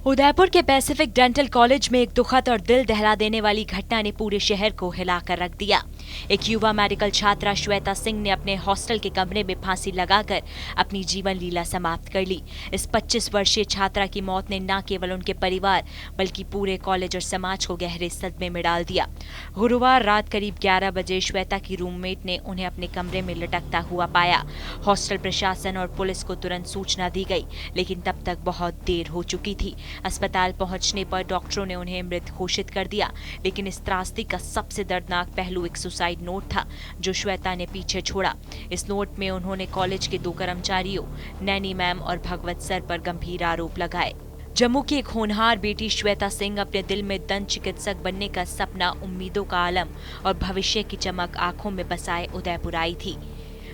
उदयपुर के Pacific dental college में एक दुखद और दिल दहला देने वाली घटना ने पूरे शहर को हिलाकर रख दिया। एक युवा मेडिकल छात्रा श्वेता सिंह ने अपने हॉस्टल के कमरे में फांसी लगाकर अपनी जीवन लीला समाप्त कर ली। इस 25 वर्षीय छात्रा की मौत ने न केवल उनके परिवार बल्कि पूरे कॉलेज और समाज को गहरे सदमे में डाल दिया। गुरुवार रात करीब 11 बजे श्वेता की रूममेट ने उन्हें अपने कमरे में लटकता हुआ पाया। हॉस्टल प्रशासन और पुलिस को तुरंत सूचना दी गई, लेकिन तब तक बहुत देर हो चुकी थी। अस्पताल पहुंचने पर डॉक्टरों ने उन्हें मृत घोषित कर दिया, लेकिन इस त्रासदी का सबसे दर्दनाक पहलू एक सुसाइड नोट था जो श्वेता ने पीछे छोड़ा। इस नोट में उन्होंने कॉलेज के 2 कर्मचारियों नैनी मैम और भगवत सर पर गंभीर आरोप लगाए। जम्मू की एक होनहार बेटी श्वेता सिंह अपने दिल में दंत चिकित्सक बनने का सपना, उम्मीदों का आलम और भविष्य की चमक आंखों में बसाए उदयपुर आई थी।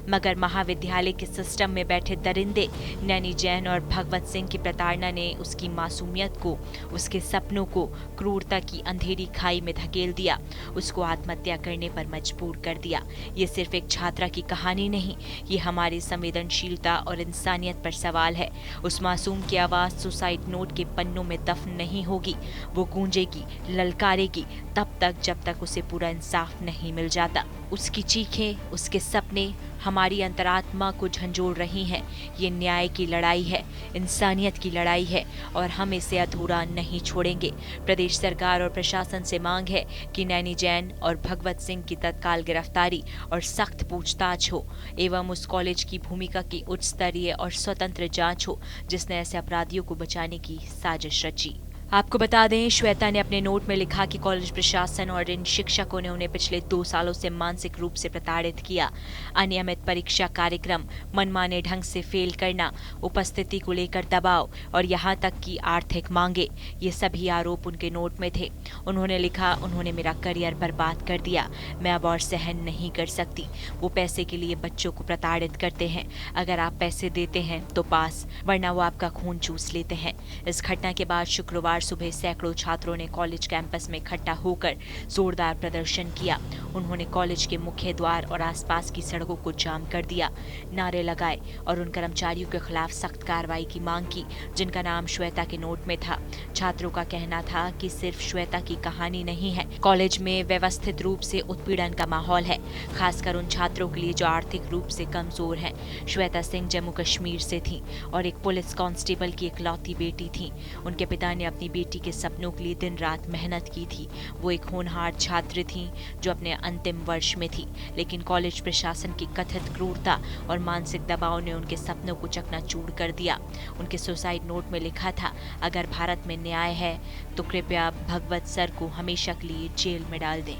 मगर महाविद्यालय के सिस्टम में बैठे दरिंदे नैनी जैन और भगवत सिंह की प्रताड़ना ने उसकी मासूमियत को, उसके सपनों को क्रूरता की अंधेरी खाई में धकेल दिया, उसको आत्महत्या करने पर मजबूर कर दिया। ये सिर्फ एक छात्रा की कहानी नहीं, ये हमारी संवेदनशीलता और इंसानियत पर सवाल है। उस मासूम की आवाज सुसाइड नोट के पन्नों में दफन नहीं होगी, वो गूंजेगी, ललकारेगी तब तक जब तक उसे पूरा इंसाफ नहीं मिल जाता। उसकी चीखें, उसके सपने हमारी अंतरात्मा को झंझोड़ रही हैं। ये न्याय की लड़ाई है, इंसानियत की लड़ाई है और हम इसे अधूरा नहीं छोड़ेंगे। प्रदेश सरकार और प्रशासन से मांग है कि नैनी जैन और भगवत सिंह की तत्काल गिरफ्तारी और सख्त पूछताछ हो एवं उस कॉलेज की भूमिका की उच्च स्तरीय और स्वतंत्र जांच हो जिसने ऐसे अपराधियों को बचाने की साजिश रची। आपको बता दें, श्वेता ने अपने नोट में लिखा कि कॉलेज प्रशासन और इन शिक्षकों ने उन्हें पिछले 2 सालों से मानसिक रूप से प्रताड़ित किया। अनियमित परीक्षा कार्यक्रम, मनमाने ढंग से फेल करना, उपस्थिति को लेकर दबाव और यहाँ तक कि आर्थिक मांगे, ये सभी आरोप उनके नोट में थे। उन्होंने लिखा, उन्होंने मेरा करियर बर्बाद कर दिया, मैं अब और सहन नहीं कर सकती। वो पैसे के लिए बच्चों को प्रताड़ित करते हैं। अगर आप पैसे देते हैं तो पास, वरना वो आपका खून चूस लेते हैं। इस घटना के बाद शुक्रवार सुबह सैकड़ों छात्रों ने कॉलेज कैंपस में इकट्ठा होकर जोरदार प्रदर्शन किया। उन्होंने कॉलेज के मुख्य द्वार और आसपास की सड़कों को जाम कर दिया, नारे लगाए और उन कर्मचारियों के खिलाफ सख्त कार्रवाई की मांग की जिनका नाम श्वेता के नोट में था। छात्रों का कहना था कि सिर्फ श्वेता की कहानी नहीं है, कॉलेज में व्यवस्थित रूप से उत्पीड़न का माहौल है, खासकर उन छात्रों के लिए जो आर्थिक रूप से कमजोर हैं। श्वेता सिंह जम्मू कश्मीर से थी और एक पुलिस कांस्टेबल की इकलौती बेटी थी। उनके पिता ने अपनी बेटी के सपनों के लिए दिन रात मेहनत की थी। वो एक होनहार छात्र थी जो अपने अंतिम वर्ष में थी, लेकिन कॉलेज प्रशासन की कथित क्रूरता और मानसिक दबाव ने उनके सपनों को चकनाचूर कर दिया। उनके सुसाइड नोट में लिखा था, अगर भारत में न्याय है तो कृपया भगवत सर को हमेशा के लिए जेल में डाल दें।